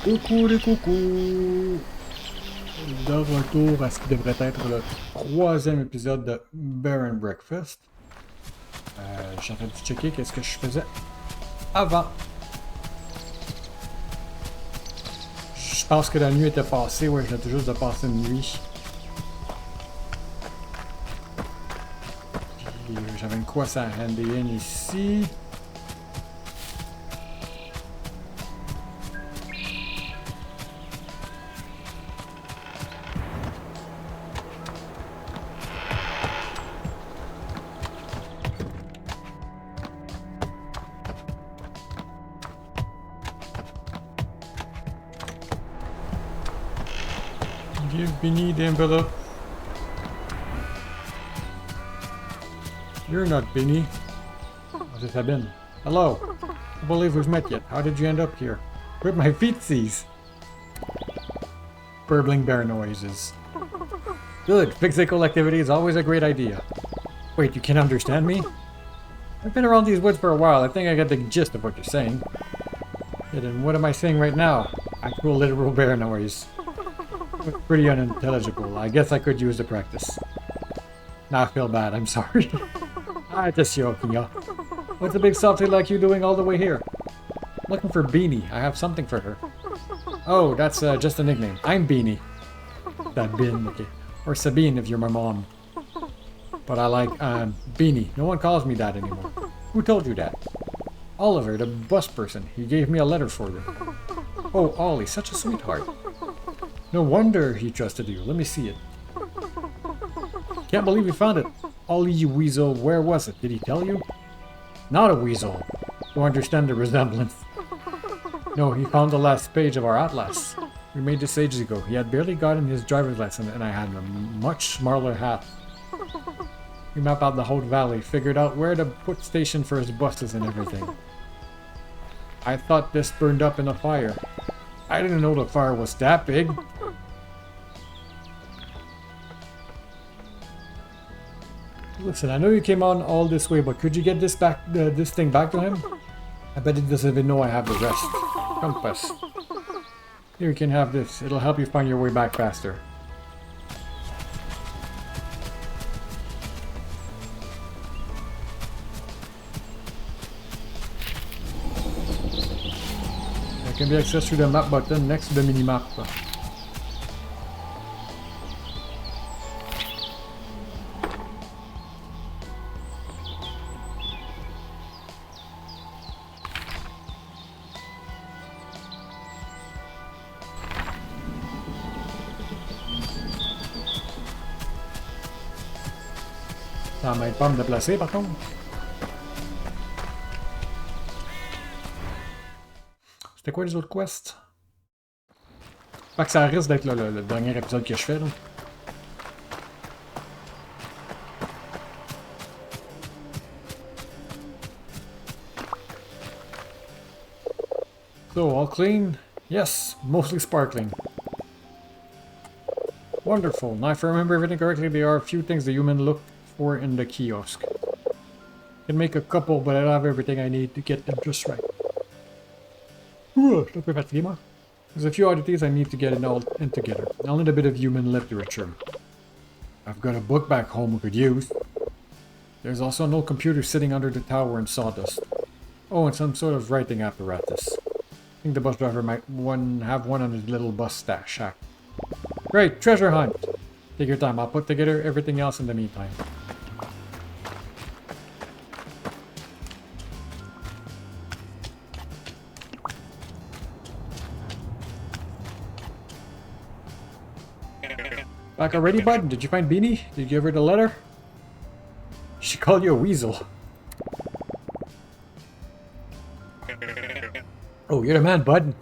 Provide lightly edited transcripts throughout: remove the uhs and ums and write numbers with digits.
Coucou les coucous! De retour à ce qui devrait être le troisième épisode de Bear and Breakfast. J'aurais dû checker qu'est-ce que je faisais avant. Je pense que la nuit était passée, ouais, je viens tout juste de passer une nuit. Puis j'avais une coisse à handy in ici. Give Beanie the envelope. You're not Beanie. Was it Sabine? Hello. I don't believe we've met yet. How did you end up here? With my feetsies. Burbling bear noises. Good. Physical activity is always a great idea. Wait, you can't understand me? I've been around these woods for a while. I think I get the gist of what you're saying. Yeah, then what am I saying right now? Actual literal bear noise. Pretty unintelligible. I guess I could use the practice. Now I feel bad. I'm sorry. Just joking, yo. What's a big softy like you doing all the way here? I'm looking for Beanie. I have something for her. Oh, that's just a nickname. I'm Beanie. Sabine, okay. Or Sabine if you're my mom. But I like Beanie. No one calls me that anymore. Who told you that? Oliver, the bus person. He gave me a letter for you. Oh, Ollie, such a sweetheart. No wonder he trusted you. Let me see it. Can't believe you found it. Ollie, you weasel. Where was it? Did he tell you? Not a weasel. Don't understand the resemblance. No, he found the last page of our atlas. We made this ages ago. He had barely gotten his driver's lesson and I had a much smaller hat. We mapped out the whole valley, figured out where to put station for his buses and everything. I thought this burned up in a fire. I didn't know the fire was that big. Listen, I know you came on all this way, but could you get this back, this thing back to him? I bet he doesn't even know I have the rest. Compass. Here, you can have this. It'll help you find your way back faster. It can be accessed through the map button next to the minimap. Ça m'aide pas à me déplacer par contre. C'était quoi les autres quests? Fait que ça risque d'être le dernier épisode que je fais là. So, all clean? Yes, mostly sparkling. Wonderful. Now if I remember everything correctly, there are a few things the human looked for in the kiosk. I can make a couple, but I don't have everything I need to get them just right. Je suis un peu fatigué, moi. There's a few oddities I need to get it all in together. I'll need a bit of human literature. I've got a book back home we could use. There's also an old computer sitting under the tower in sawdust. Oh, and some sort of writing apparatus. I think the bus driver might have one on his little bus shack. Great, treasure hunt! Take your time, I'll put together everything else in the meantime. Back already, bud? Did you find Beanie? Did you give her the letter? She called you a weasel. Oh, you're the man, bud.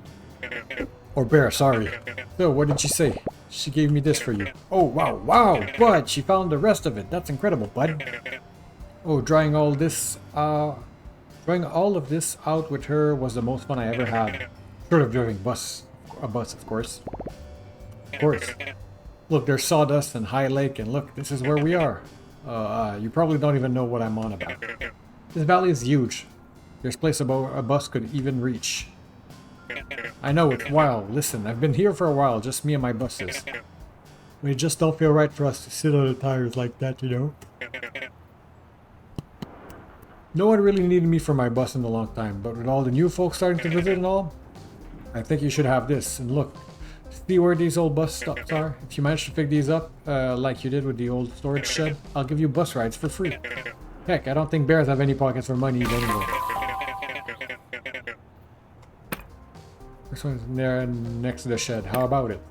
Or bear, sorry. So, what did she say? She gave me this for you. Oh, wow, bud! She found the rest of it. That's incredible, bud. Oh, drawing all of this out with her was the most fun I ever had. Short of driving a bus, of course. Of course. Look, there's sawdust and High Lake, and look, this is where we are. You probably don't even know what I'm on about. This valley is huge. There's a place a bus could even reach. I know, it's wild. Listen, I've been here for a while, just me and my buses. It just don't feel right for us to sit on the tires like that, you know? No one really needed me for my bus in a long time, but with all the new folks starting to visit and all, I think you should have this. And look, see where these old bus stops are? If you manage to pick these up, like you did with the old storage shed, I'll give you bus rides for free. Heck, I don't think bears have any pockets for money anyway. This one's there next to the shed. How about it?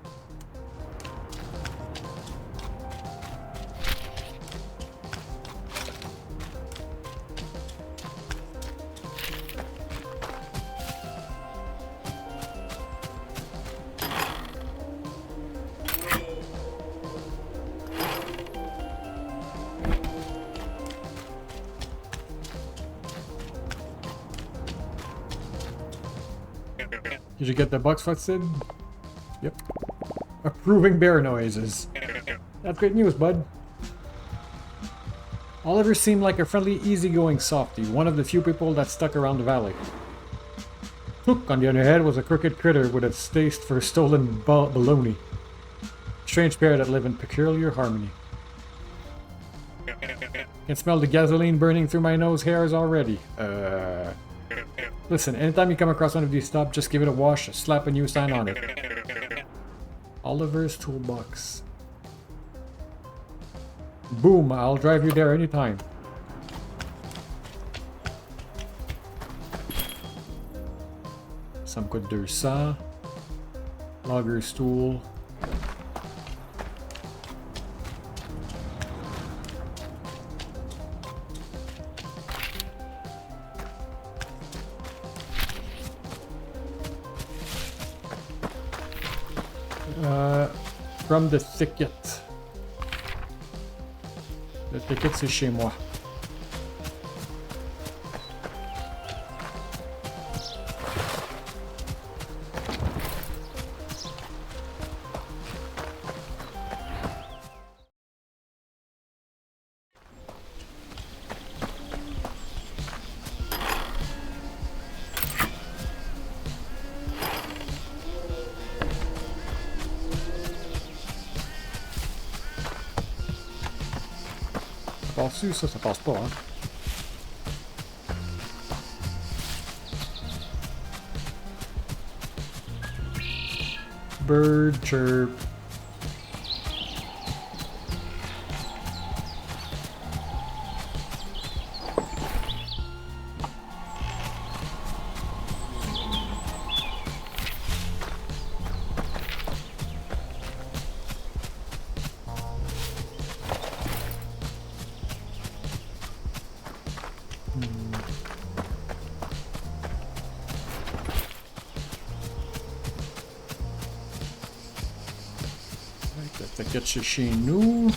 Did you get the Bucks foot, Sid? Yep. Approving bear noises. That's great news, bud. Oliver seemed like a friendly, easygoing softy, one of the few people that stuck around the valley. Hook, on the other hand, was a crooked critter with a taste for stolen baloney. Strange pair that live in peculiar harmony. Can smell the gasoline burning through my nose hairs already. Listen, anytime you come across one of these stops, just give it a wash, slap a new sign on it. Oliver's Toolbox. Boom, I'll drive you there anytime. Some good dursa. Logger's tool. From the thicket. Le thicket, c'est chez moi. Ça, ça passe pas, hein. Bird chirp. Get chez nous.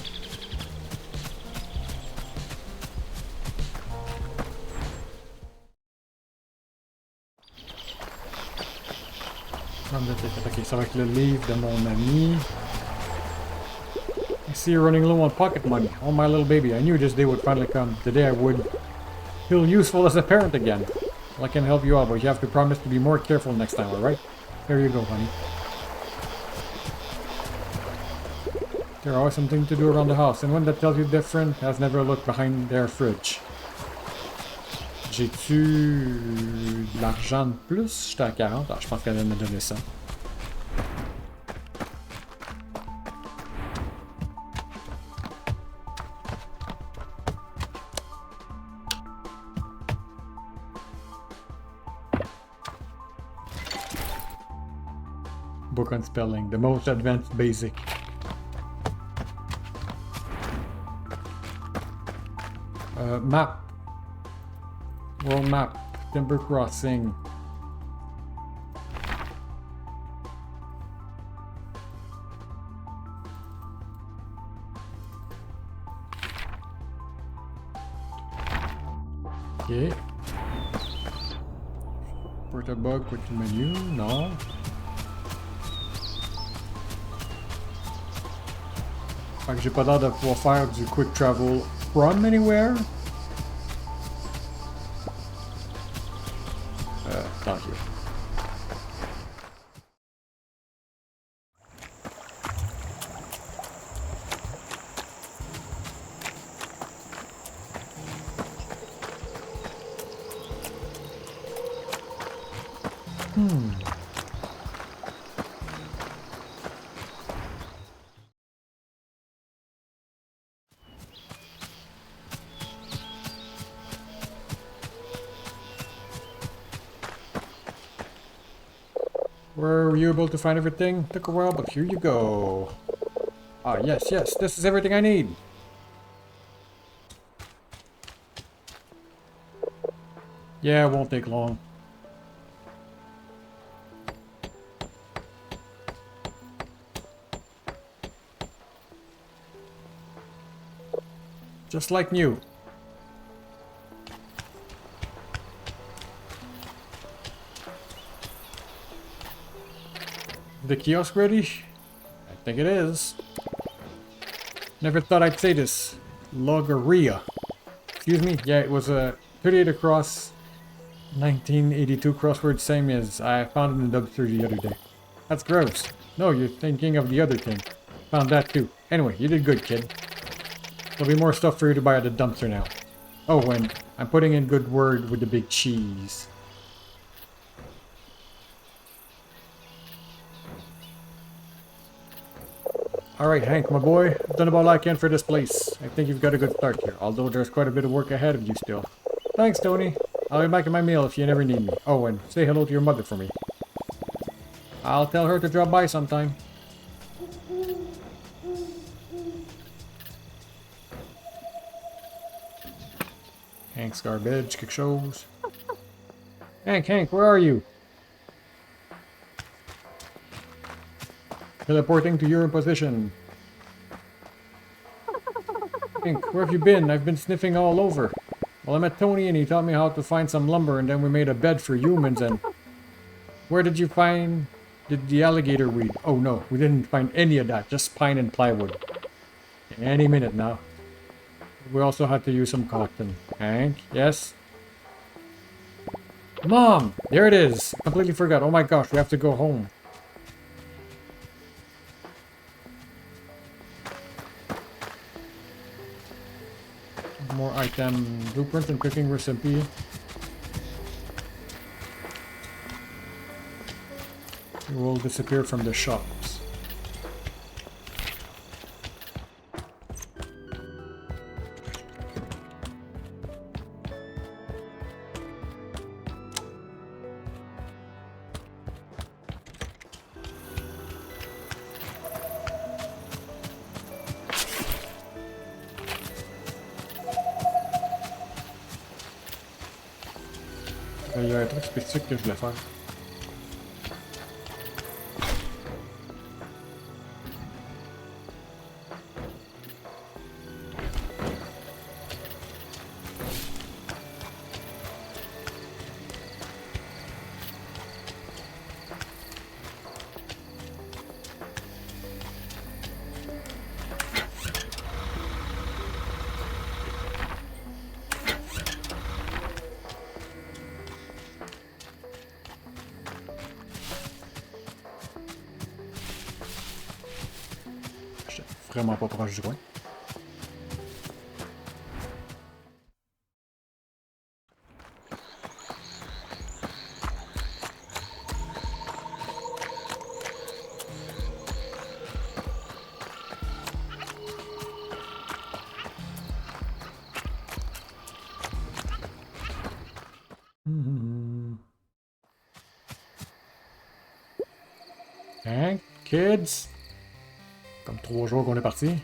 Ok, ça va être le livre de mon ami. I see you're running low on pocket money. Oh my little baby, I knew this day would finally come. The day I would feel useful as a parent again. Well, I can help you out, but you have to promise to be more careful next time, alright? Here you go, honey. There's always something to do around the house, and one that tells you different has never looked behind their fridge. J'ai-tu de l'argent de plus? J'étais à 40. Ah, je pense qu'elle vient de me donner ça. Book on spelling, the most advanced basic. Map. World map. Timber crossing. Ok. Portabug, quick to menu. Non. Fait que j'ai pas l'air de pouvoir faire du quick travel from anywhere. Thank you. Were you able to find everything? Took a while, but here you go. Ah, yes, yes, this is everything I need. Yeah, it won't take long. Just like new. The kiosk ready? I think it is. Never thought I'd say this. Logorrhea. Excuse me? Yeah, it was a 38 across 1982 crossword, same as I found it in the dumpster the other day. That's gross. No, you're thinking of the other thing. Found that too. Anyway, you did good, kid. There'll be more stuff for you to buy at the dumpster now. Oh, and I'm putting in good word with the big cheese. Alright, Hank, my boy. I've done about all I can for this place. I think you've got a good start here, although there's quite a bit of work ahead of you still. Thanks, Tony. I'll be back in my meal if you never need me. Oh, and say hello to your mother for me. I'll tell her to drop by sometime. Hank's garbage, kick shows. Hank, where are you? Teleporting to your position. Hank, where have you been? I've been sniffing all over. Well, I met Tony and he taught me how to find some lumber and then we made a bed for humans and... Where did you find the alligator weed? Oh no, we didn't find any of that, just pine and plywood. Any minute now. We also had to use some cotton. Hank, yes? Mom! There it is! Completely forgot. Oh my gosh, we have to go home. More item blueprint and cooking recipe. It will disappear from the shops. Il y a un truc spécifique que je voulais faire. Vraiment pas proche du coin. Hein, kids? Comme 3 jours qu'on est parti.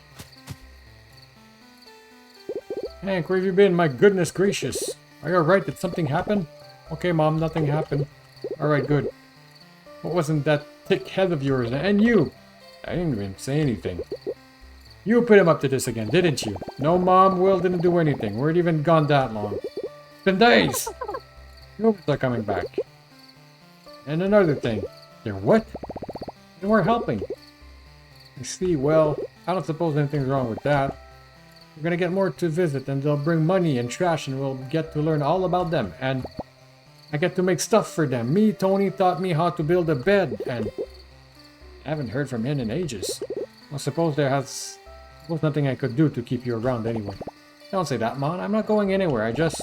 Hank, where have you been? My goodness gracious. Are you alright? Did something happen? Okay, Mom, nothing happened. Alright, good. What wasn't that thick head of yours? And you! I didn't even say anything. You put him up to this again, didn't you? No, Mom, Will didn't do anything. We're even gone that long. It's been days! Humans are coming back. And another thing. They're what? And we're helping. I see, well, I don't suppose anything's wrong with that. We're gonna get more to visit and they'll bring money and trash and we'll get to learn all about them and I get to make stuff for them. Me, Tony taught me how to build a bed and I haven't heard from him in ages. I suppose there's nothing I could do to keep you around anyway. Don't say that, Mom. I'm not going anywhere. I just...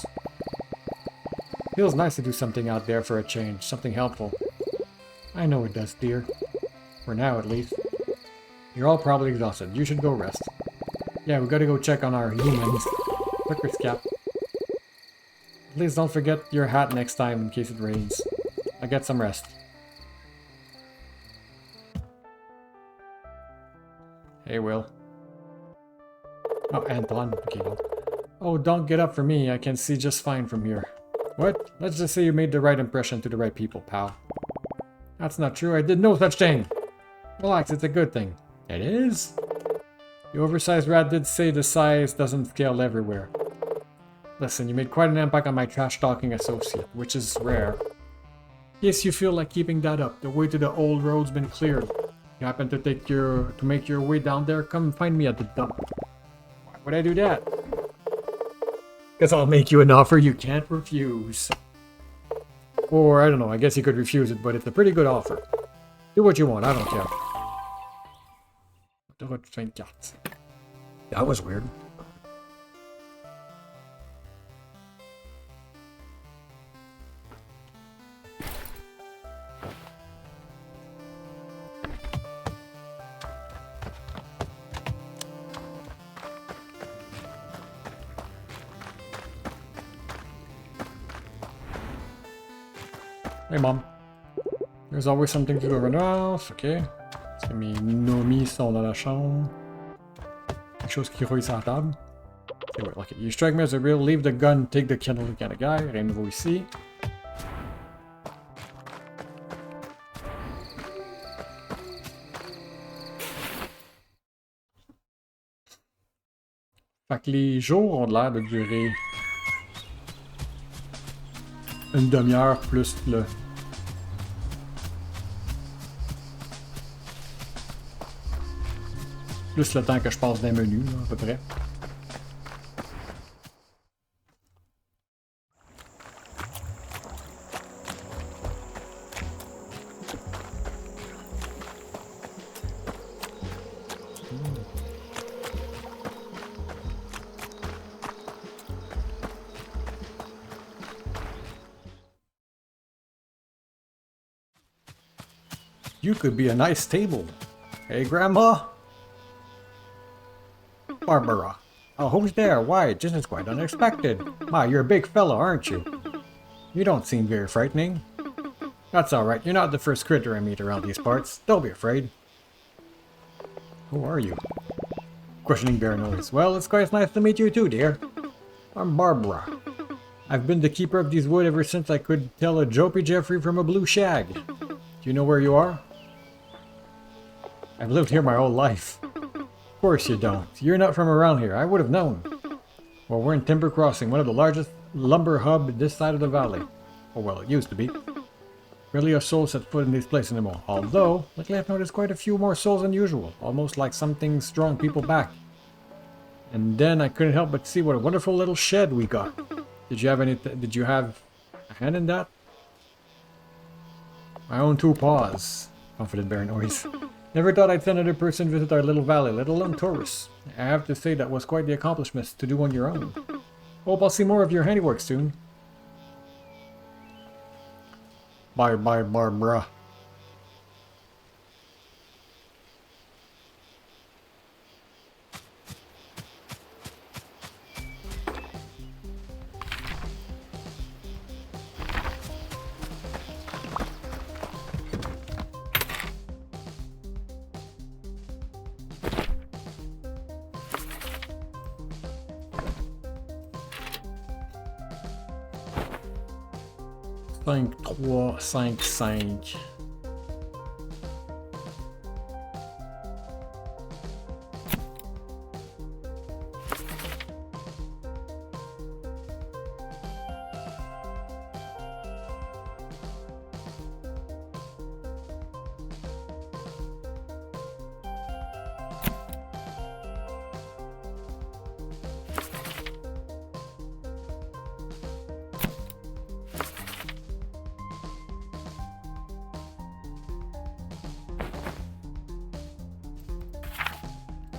Feels nice to do something out there for a change. Something helpful. I know it does, dear. For now, at least. You're all probably exhausted. You should go rest. Yeah, we gotta go check on our humans. Quicker, Scap. Please don't forget your hat next time in case it rains. I'll get some rest. Hey, Will. Oh, Anton. Okay, well. Oh, don't get up for me. I can see just fine from here. What? Let's just say you made the right impression to the right people, pal. That's not true. I did no such thing. Relax, it's a good thing. It is? The oversized rat did say the size doesn't scale everywhere. Listen, you made quite an impact on my trash-talking associate, which is rare. Yes, you feel like keeping that up. The way to the old road's been cleared. You happen to make your way down there? Come find me at the dump. Why would I do that? Because I'll make you an offer you can't refuse. Or, I don't know, I guess you could refuse it, but it's a pretty good offer. Do what you want, I don't care. That was weird. Hey, Mom. There's always something to do around the house, ok. Parce que mes nomis sont dans la chambre. Quelque chose qui rouille sur la table. Okay, wait, look, you strike me as a real, leave the gun, take the kennel kind of guy. Rien de nouveau ici. Fait que les jours ont l'air de durer une demi-heure plus le... Plus le temps que je passe dans les menus, là, à peu près. You could be a nice table. Hey, Grandma? Barbara. Oh, who's there? Why, this is quite unexpected. Ma, you're a big fella, aren't you? You don't seem very frightening. That's alright, you're not the first critter I meet around these parts. Don't be afraid. Who are you? Questioning bear noise. Well, it's quite nice to meet you too, dear. I'm Barbara. I've been the keeper of these woods ever since I could tell a Jopie Jeffrey from a blue shag. Do you know where you are? I've lived here my whole life. Of course you don't. You're not from around here. I would have known. Well, we're in Timber Crossing, one of the largest lumber hubs this side of the valley. Oh, well, it used to be. Rarely a soul set foot in this place anymore. Although, lately I've noticed quite a few more souls than usual. Almost like something's drawing people back. And then I couldn't help but see what a wonderful little shed we got. Did you have a hand in that? My own two paws. Confident bear noise. Never thought I'd send another person visit our little valley, let alone tourists. I have to say that was quite the accomplishment to do on your own. Hope I'll see more of your handiwork soon. Bye bye, Barbara. Cinq, trois, cinq, cinq.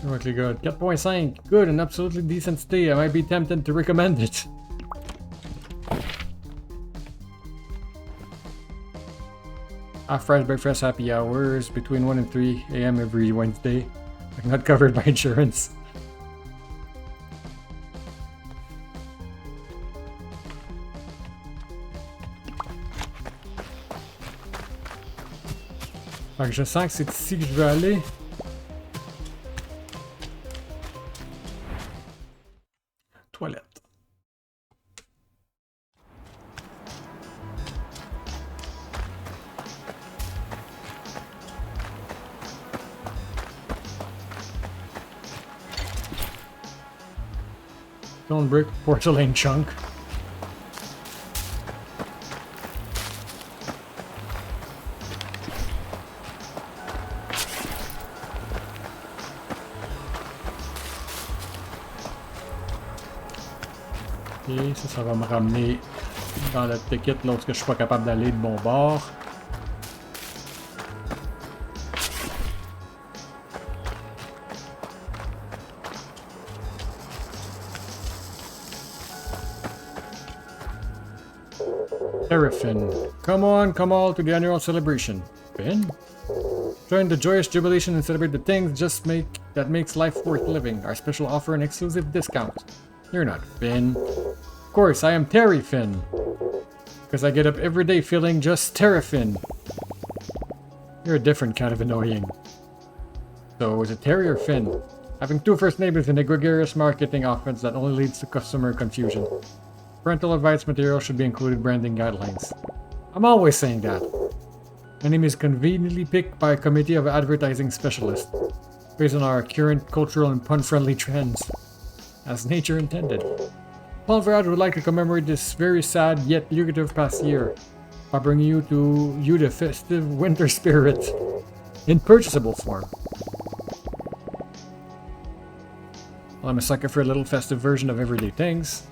Really good. 4.5. Good, an absolutely decent stay. I might be tempted to recommend it. Off-price breakfast happy hours between 1 and 3 a.m. every Wednesday. Not covered by insurance. Fait que je sens que c'est ici que je veux aller. Toilette. Stone brick, porcelain chunk. Ok, ça va me ramener dans le ticket lorsque je suis pas capable d'aller de bon bord. Finn. Come on, come all to the annual celebration. Finn? Join the joyous jubilation and celebrate the things that makes life worth living. Our special offer and exclusive discount. You're not Finn. Of course, I am Terry Finn. Because I get up every day feeling just Terrafin. You're a different kind of annoying. So, is it Terry or Finn? Having two first names is an egregious marketing offense that only leads to customer confusion. Parental advice material should be included branding guidelines. I'm always saying that. My name is conveniently picked by a committee of advertising specialists, based on our current cultural and pun-friendly trends, as nature intended. Palverad would like to commemorate this very sad yet lucrative past year by bringing you the festive winter spirit in purchasable form. Well, I'm a sucker for a little festive version of everyday things.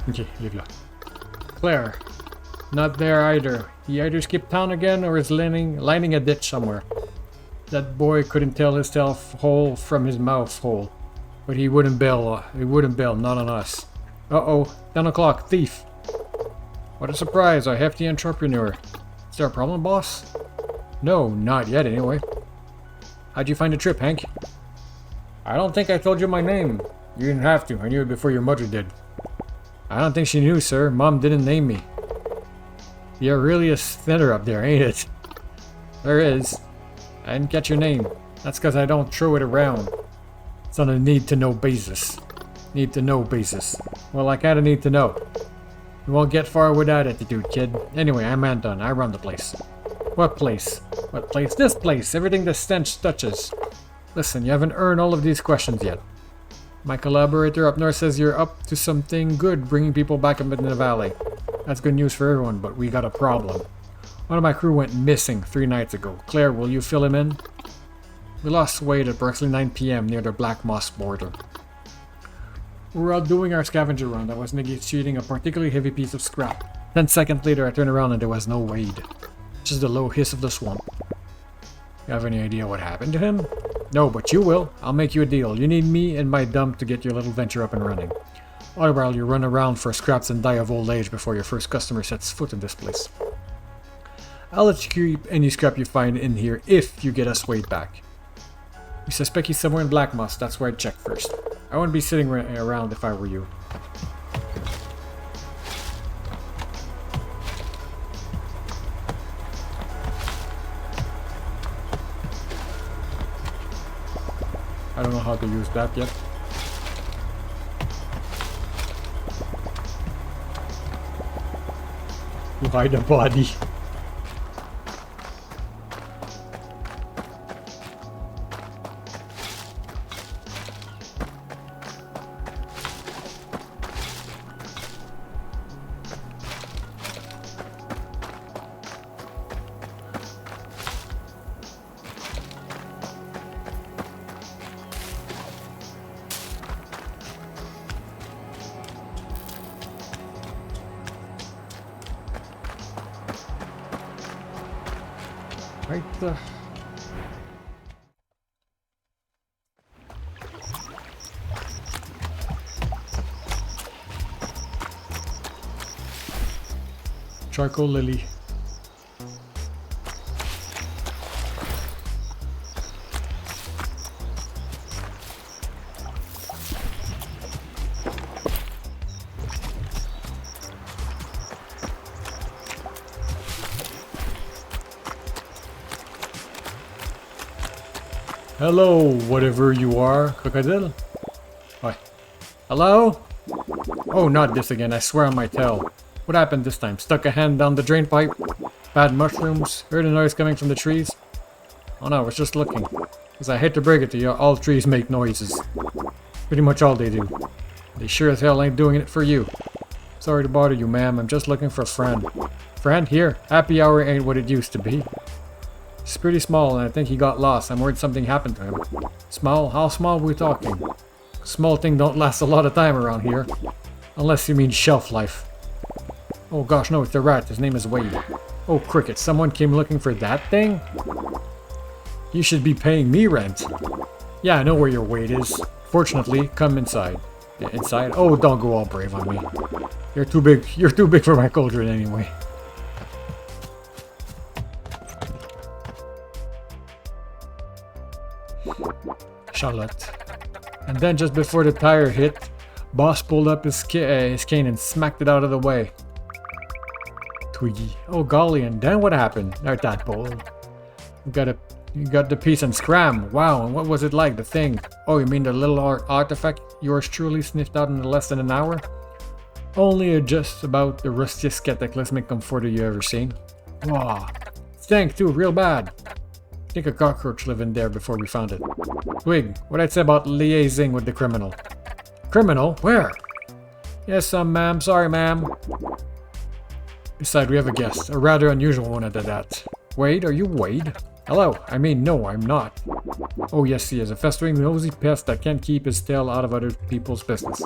Okay, leave là. Claire. Not there either. He either skipped town again or is lining a ditch somewhere. That boy couldn't tell his self hole from his mouth hole. But he wouldn't bail, not on us. Uh-oh, 10 o'clock, thief. What a surprise, a hefty entrepreneur. Is there a problem, boss? No, not yet anyway. How'd you find the trip, Hank? I don't think I told you my name. You didn't have to, I knew it before your mother did. I don't think she knew, sir. Mom didn't name me. You're really a thinner up there, ain't it? There is. I didn't get your name. That's because I don't throw it around. It's on a need-to-know basis. Need-to-know basis. Well, I kinda need to know. You won't get far with that attitude, kid. Anyway, I'm Anton. I run the place. What place? What place? This place! Everything the stench touches. Listen, you haven't earned all of these questions yet. My collaborator up north says you're up to something good bringing people back up in the valley. That's good news for everyone, but we got a problem. One of my crew went missing 3 nights ago. Claire, will you fill him in? We lost Wade at approximately 9 p.m. near the Black Moss border. We were out doing our scavenger run. I was negotiating a particularly heavy piece of scrap. 10 seconds later, I turned around and there was no Wade. Just the low hiss of the swamp. You have any idea what happened to him? No, but you will. I'll make you a deal. You need me and my dump to get your little venture up and running. Otherwise, you run around for scraps and die of old age before your first customer sets foot in this place. I'll let you keep any scrap you find in here if you get us Wade back. We suspect he's somewhere in Black Moss. That's where I'd check first. I wouldn't be sitting around if I were you. I don't know how to use that yet. You hide a body. Right. Charcoal lily. Hello, whatever you are, crocodile. Hi. Hello? Oh, not this again, I swear on my tail. What happened this time? Stuck a hand down the drain pipe? Bad mushrooms? Heard a noise coming from the trees? Oh no, I was just looking. Because I hate to break it to you, all trees make noises. Pretty much all they do. They sure as hell ain't doing it for you. Sorry to bother you, ma'am, I'm just looking for a friend. Friend? Here, happy hour ain't what it used to be. He's pretty small and I think he got lost. I'm worried something happened to him. Small? How small are we talking? Small thing don't last a lot of time around here. Unless you mean shelf life. Oh gosh, no, it's the rat. His name is Wade. Oh cricket, someone came looking for that thing? You should be paying me rent. Yeah, I know where your Wade is. Fortunately, come inside. Inside? Oh, don't go all brave on me. You're too big for my cauldron anyway. Charlotte. And then just before the tire hit, Boss pulled up his cane and smacked it out of the way. Twiggy. Oh golly, and then what happened? Not that bold. You got the piece and scram. Wow, and what was it like, the thing? Oh, you mean the little artifact yours truly sniffed out in less than an hour? Only just about the rustiest cataclysmic comforter you ever seen. Wow. Stank too, real bad. I think a cockroach lived in there before we found it. Twig, what'd I say about liaising with the criminal? Criminal? Where? Yes, ma'am. Sorry, ma'am. Besides, we have a guest. A rather unusual one at that. Wade, are you Wade? Hello. I mean, no, I'm not. Oh, yes, he is. A festering, nosy pest that can't keep his tail out of other people's business.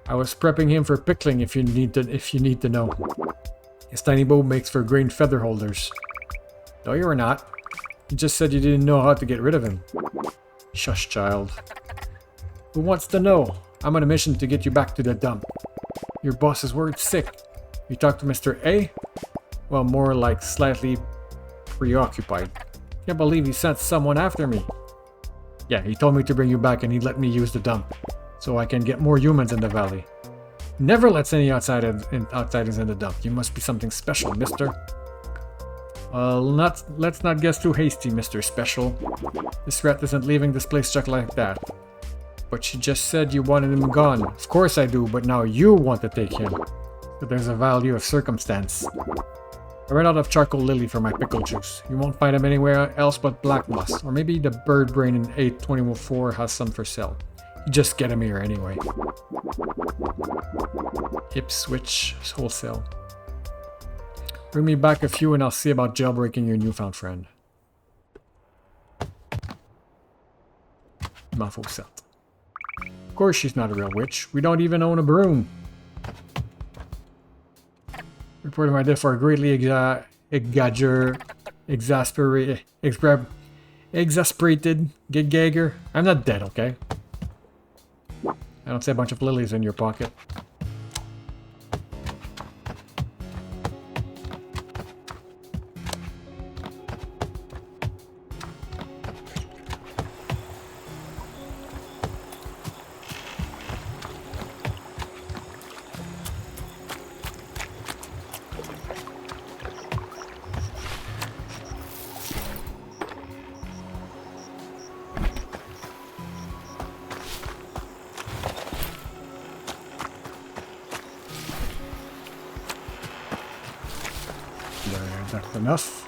I was prepping him for pickling if you need to know. His tiny bow makes for grain feather holders. No, you were not. You just said you didn't know how to get rid of him. Shush, child. Who wants to know? I'm on a mission to get you back to the dump. Your boss is worried sick. You talked to Mr. A? Well, more like slightly preoccupied. Can't believe he sent someone after me. Yeah, he told me to bring you back and he'd let me use the dump. So I can get more humans in the valley. Never lets any outsiders in the dump. You must be something special, mister. Let's not guess too hasty, Mr. Special. This rat isn't leaving this place just like that. But you just said you wanted him gone. Of course I do, but now you want to take him. So there's a value of circumstance. I ran out of charcoal lily for my pickle juice. You won't find him anywhere else but Black Moss. Or maybe the bird brain in 824 has some for sale. You just get him here anyway. Ipswich Wholesale. Bring me back a few and I'll see about jailbreaking your newfound friend. Mafosat. Of course she's not a real witch. We don't even own a broom. Reporting my death for a greatly exasperated gagger. I'm not dead, okay? I don't see a bunch of lilies in your pocket. That's enough.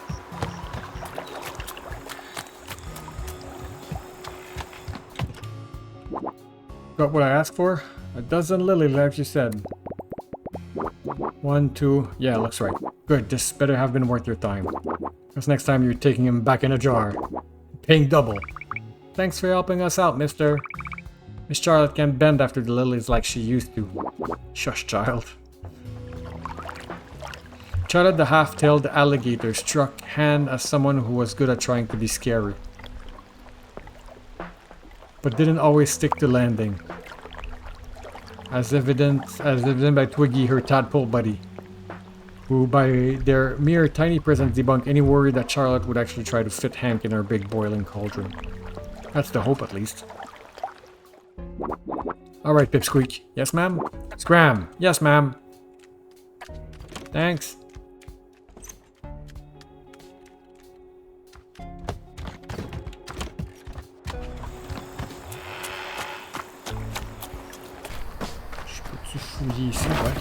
Got what I asked for? A dozen lily like you said. 1, 2, yeah, looks right. Good, this better have been worth your time. Because next time you're taking him back in a jar. Paying double. Thanks for helping us out, mister. Miss Charlotte can't bend after the lilies like she used to. Shush, child. Charlotte the half-tailed alligator struck hand as someone who was good at trying to be scary, but didn't always stick to landing. As evident by Twiggy, her tadpole buddy, who by their mere tiny presence debunk any worry that Charlotte would actually try to fit Hank in her big boiling cauldron. That's the hope, at least. Alright, Pipsqueak. Yes, ma'am? Scram! Yes, ma'am! Thanks. Je peux-tu fouiller ici, ouais?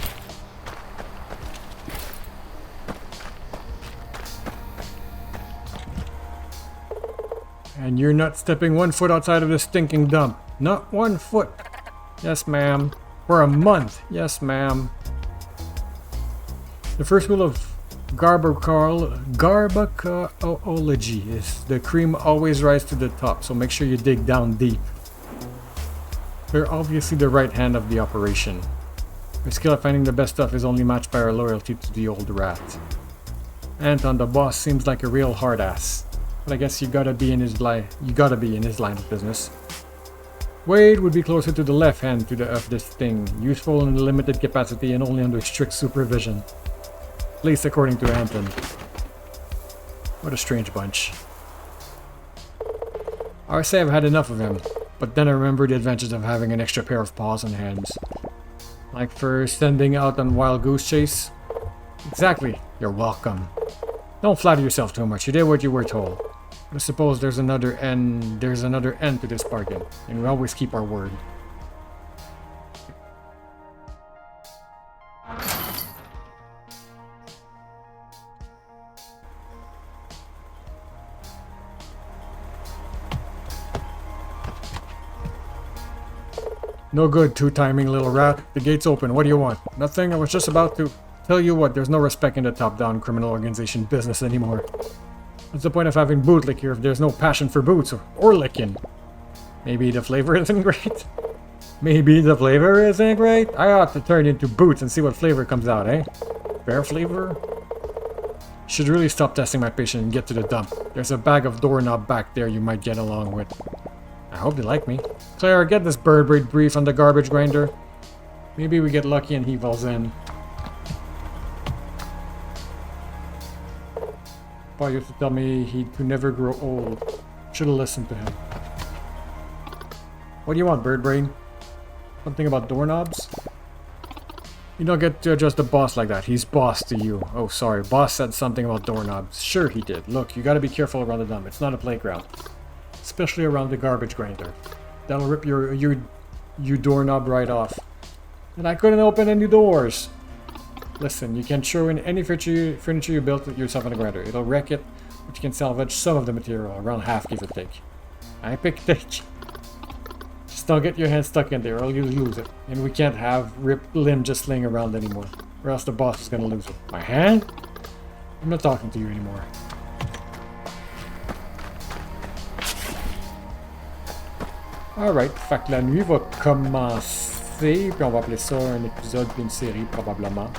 And you're not stepping 1 foot outside of this stinking dump. Not 1 foot. Yes, ma'am. For a month. Yes, ma'am. The first rule of garbacoology is the cream always rises to the top, so make sure you dig down deep. They're obviously the right hand of the operation. Our skill at finding the best stuff is only matched by our loyalty to the old rat. Anton, the boss, seems like a real hard ass. But I guess you gotta be in his line of business. Wade would be closer to the left hand of this thing, useful in limited capacity and only under strict supervision. At least according to Anton. What a strange bunch. I say I've had enough of him, but then I remember the advantages of having an extra pair of paws and hands. Like for sending out on wild goose chase. Exactly, you're welcome. Don't flatter yourself too much, you did what you were told. I suppose there's another end to this bargain, and we always keep our word. No good, two-timing little rat. The gate's open. What do you want? Nothing. I was just about to tell you what. There's no respect in the top-down criminal organization business anymore. What's the point of having bootlick here if there's no passion for boots or licking? Maybe the flavor isn't great? Maybe the flavor isn't great? I ought to turn into boots and see what flavor comes out, eh? Bear flavor? Should really stop testing my patience and get to the dump. There's a bag of doorknob back there you might get along with. I hope they like me. Claire, get this bird braid brief on the garbage grinder. Maybe we get lucky and he falls in. Paul used to tell me he could never grow old. Should have listened to him. What do you want, bird brain? Something about doorknobs? You don't get to adjust the boss like that. He's boss to you. Oh, sorry. Boss said something about doorknobs. Sure he did. Look, you gotta be careful around the dump. It's not a playground. Especially around the garbage grinder. That'll rip your doorknob right off. And I couldn't open any doors. Listen, you can throw in any furniture you built yourself on the grinder. It'll wreck it, but you can salvage some of the material, around half give or take. I pick take. Just don't get your hand stuck in there or you'll lose it. And we can't have ripped limb just laying around anymore, or else the boss is gonna lose it. My hand? I'm not talking to you anymore. Alright, fait que la nuit va commencer, puis on va appeler ça un épisode puis une série probablement.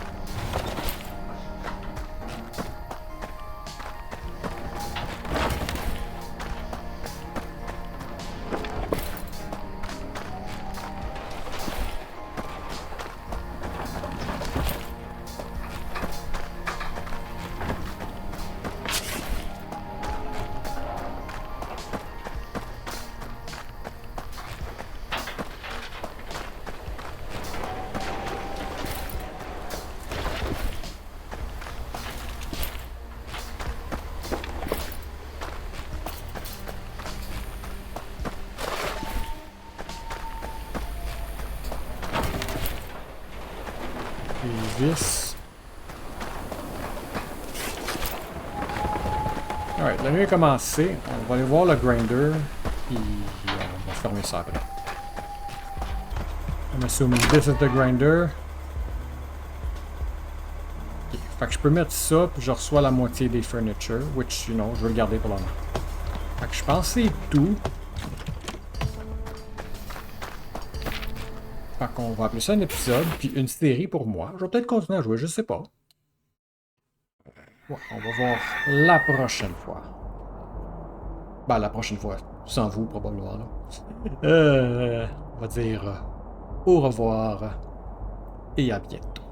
This. Alright, la nuit a commencé. On va aller voir le grinder. Puis on va fermer ça après. I'm assuming this is the grinder. Okay. Fait que je peux mettre ça, puis je reçois la moitié des furniture, which, you know, je vais le garder pour la main. Fait que je pense que c'est tout. Fait qu'on va appeler ça un épisode, puis une série pour moi. Je vais peut-être continuer à jouer, je sais pas. Ouais, on va voir la prochaine fois. Ben, la prochaine fois, sans vous, probablement, là. On va dire au revoir et à bientôt.